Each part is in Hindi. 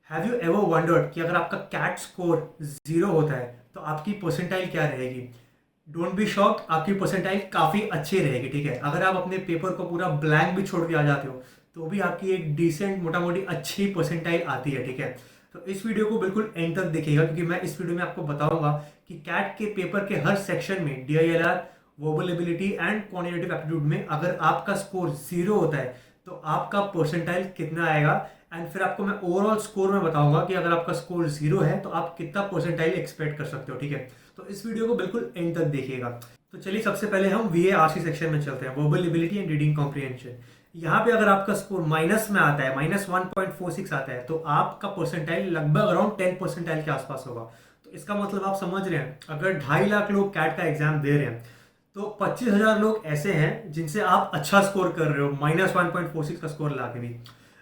हैव यू एवर वंडर्ड कि अगर आपका कैट स्कोर 0 होता है तो आपकी परसेंटाइल क्या रहेगी? डोंट बी शॉक्ड, आपकी परसेंटाइल काफ़ी अच्छी रहेगी। ठीक है, अगर आप अपने पेपर को पूरा ब्लैंक भी छोड़ के आ जाते हो तो भी आपकी एक डिसेंट मोटा मोटी अच्छी परसेंटाइल आती है। ठीक है, तो इस वीडियो को बिल्कुल एंड तक देखिएगा क्योंकि मैं इस वीडियो में आपको बताऊंगा कि कैट के पेपर के हर सेक्शन में DILR, verbal ability and quantitative aptitude में अगर आपका स्कोर 0 होता है तो आपका परसेंटाइल कितना आएगा। एंड फिर आपको मैं ओवरऑल स्कोर में बताऊंगा कि अगर आपका स्कोर 0 है तो आप कितना परसेंटाइल एक्सपेक्ट कर सकते हो। ठीक है, तो इस वीडियो को बिल्कुल एंड तक देखिएगा। तो चलिए सबसे पहले हम VARC सेक्शन में चलते हैं, verbal ability and reading comprehension. यहाँ पे अगर आपका स्कोर माइनस में आता है, -1.46 आता है, तो आपका परसेंटाइल लगभग अराउंड 10 परसेंटाइल के आसपास होगा। तो इसका मतलब आप समझ रहे हैं, अगर 2.5 लाख लोग कैट का एग्जाम दे रहे हैं तो 25,000 लोग ऐसे हैं जिनसे आप अच्छा स्कोर कर रहे हो, -1.46 का स्कोर ला के भी।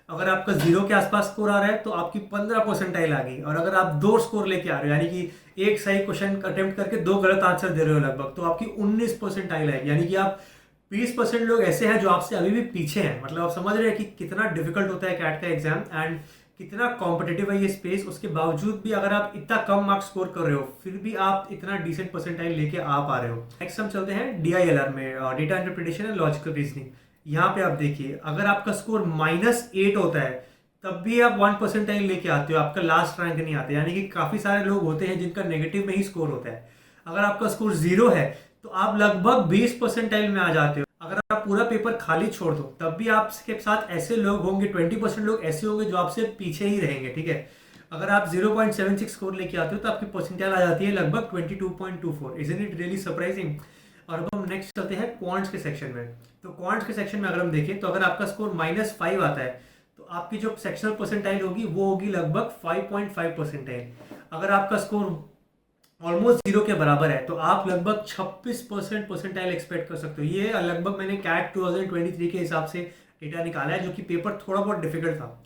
अगर आपका 0 के आसपास स्कोर आ रहा है तो आपकी 15 परसेंटाइल आ गई, और अगर आप 2 स्कोर लेके आ रहे हो, यानी कि एक सही क्वेश्चन अटेम्प्ट करके 2 गलत आंसर दे रहे हो लगभग, तो आपकी 19 परसेंटाइल आएगी। यानी कि आप 20% लोग ऐसे हैं जो आपसे अभी भी पीछे हैं। मतलब आप समझ रहे हैं कि कितना डिफिकल्ट होता है कैट का एग्जाम एंड कितना कॉम्पिटिटिव है ये स्पेस। उसके बावजूद भी अगर आप इतना कम मार्क्स स्कोर कर रहे हो फिर भी आप इतना डिसेंट परसेंटाइल लेके आ पा रहे हो। नेक्स्ट हम चलते हैं DILR में, data interpretation and logical reasoning. यहाँ पे आप देखिए, अगर आपका स्कोर -8 होता है तब भी आप 1 परसेंटाइल लेके आते हो, आपका लास्ट रैंक नहीं आता। यानी कि काफी सारे लोग होते हैं जिनका नेगेटिव में ही स्कोर होता है। अगर आपका स्कोर 0 है तो आप लगभग 20 परसेंटाइल में आ जाते हो। अगर आप पूरा पेपर खाली छोड़ दो तब भी आपके साथ ऐसे लोग होंगे, 20% लोग ऐसे होंगे जो आपसे पीछे ही रहेंगे। ठीक है, अगर आप 0.76 स्कोर लेके आते हो तो आपकी परसेंटाइल आ जाती है लगभग 22.24। Isn't it really surprising? और अब हम नेक्स्ट चलते हैं क्वांट्स के सेक्शन में। तो क्वांट्स के सेक्शन में अगर हम देखें तो अगर आपका स्कोर -5 आता है तो आपकी जो सेक्शनल परसेंटाइल होगी वो होगी लगभग 5.5 परसेंटाइल। अगर आपका स्कोर ऑलमोस्ट 0 के बराबर है तो आप लगभग 26% परसेंटाइल एक्सपेक्ट कर सकते हो। ये लगभग मैंने कैट 2023 के हिसाब से डेटा निकाला है, जो कि पेपर थोड़ा बहुत डिफिकल्ट था।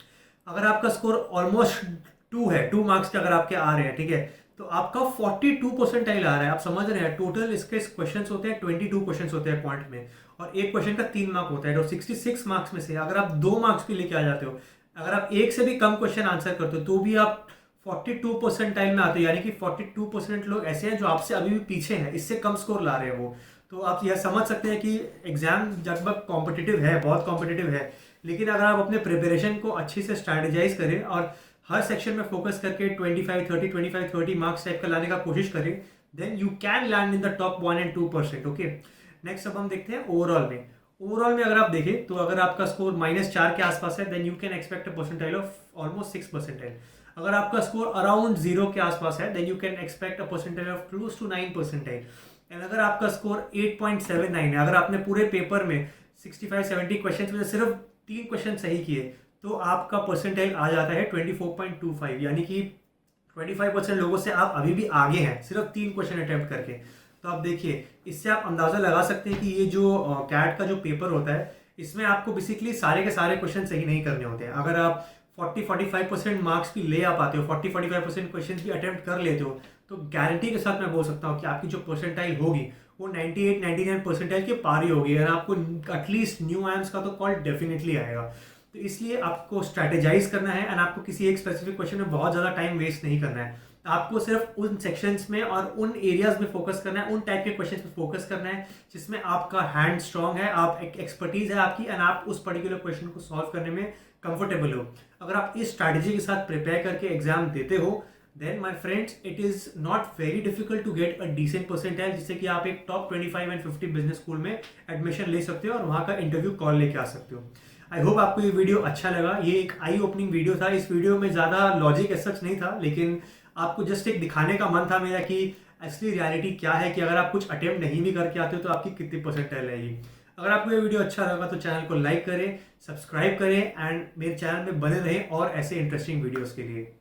अगर आपका स्कोर ऑलमोस्ट 2 है, 2 मार्क्स के अगर आपके आ रहे हैं, ठीक है, तो आपका 42 परसेंटाइल आ रहा है। आप समझ रहे हैं, टोटल इसके क्वेश्चन होते हैं 22 क्वेश्चन होते हैं पॉइंट में, और एक क्वेश्चन का 3 मार्क होता है। तो 66 मार्क्स में से अगर आप 2 मार्क्स भी लेके आ जाते हो, अगर आप एक से भी कम क्वेश्चन आंसर करते हो तो भी आप 42 परसेंटाइल में आते हो। यानी कि 42% लोग ऐसे हैं जो आपसे अभी भी पीछे हैं, इससे कम स्कोर ला रहे हैं वो। तो आप यह समझ सकते हैं कि एग्जाम लगभग कॉम्पिटिटिव है, बहुत कॉम्पिटिटिव है। लेकिन अगर आप अपने प्रिपरेशन को अच्छे से स्ट्रैटेजाइज करें और हर सेक्शन में फोकस करके 25-30 मार्क्स टाइप का लाने का कोशिश करें, then you can land in the top 1 and 2%। Okay, next अब हम देखते हैं ओवरऑल में। ओवरऑल में अगर आप देखें तो अगर आपका स्कोर -4 के आसपास है then you can expect a percentile of almost 6 percentile. अगर आपका स्कोर अराउंड 0 के आसपास है then you can expect a percentile of close to 9 percentile. And अगर आपका स्कोर 8.79 है, अगर आपने पूरे पेपर में 65-70 क्वेश्चन में सिर्फ 3 क्वेश्चन सही किए तो आपका परसेंटाइल आ जाता है 24.25। यानी कि 25% लोगों से आप अभी भी आगे हैं सिर्फ 3 क्वेश्चन अटेम्प्ट करके। तो आप देखिए, इससे आप अंदाजा लगा सकते हैं कि ये जो कैट का जो पेपर होता है इसमें आपको बेसिकली सारे के सारे क्वेश्चन सही नहीं करने होते हैं। अगर आप 40-45% मार्क्स भी ले आ पाते हो, 40-45% क्वेश्चन भी अटेम्प्ट कर लेते हो, तो गारंटी के साथ मैं बोल सकता हूँ कि आपकी जो परसेंटाइल होगी वो 98-99 परसेंटाइल के पार ही होगी, और आपको एटलीस्ट न्यू आयम्स का तो कॉल डेफिनेटली आएगा। तो इसलिए आपको स्ट्रैटेजाइज करना है एंड आपको किसी एक स्पेसिफिक क्वेश्चन में बहुत ज़्यादा टाइम वेस्ट नहीं करना है। आपको सिर्फ उन सेक्शंस में और उन एरियाज में फोकस करना है, उन टाइप के क्वेश्चंस पे फोकस करना है जिसमें आपका हैंड स्ट्रांग है, आप एक एक्सपर्टीज है आपकी, एंड आप उस पर्टिकुलर क्वेश्चन को सॉल्व करने में कंफर्टेबल हो। अगर आप इस स्ट्रैटेजी के साथ प्रिपेयर करके एग्जाम देते हो then my friends it is not very difficult to get a decent percentile, जिससे कि आप एक टॉप 25 एंड 50 बिजनेस स्कूल में एडमिशन ले सकते हो और वहाँ का इंटरव्यू कॉल लेके आ सकते हो। आई होप आपको ये वीडियो अच्छा लगा। ये एक आई ओपनिंग वीडियो था। इस वीडियो में ज़्यादा लॉजिक एज सच नहीं था, लेकिन आपको जस्ट एक दिखाने का मन था मेरा कि असली रियलिटी क्या है, कि अगर आप कुछ अटेम्प्ट नहीं भी करके आते हो तो आपकी कितनी परसेंटाइल रहेगी। अगर आपको ये वीडियो अच्छा लगा तो चैनल को लाइक करें, सब्सक्राइब करें एंड मेरे चैनल में बने रहें और ऐसे इंटरेस्टिंग वीडियोस के लिए।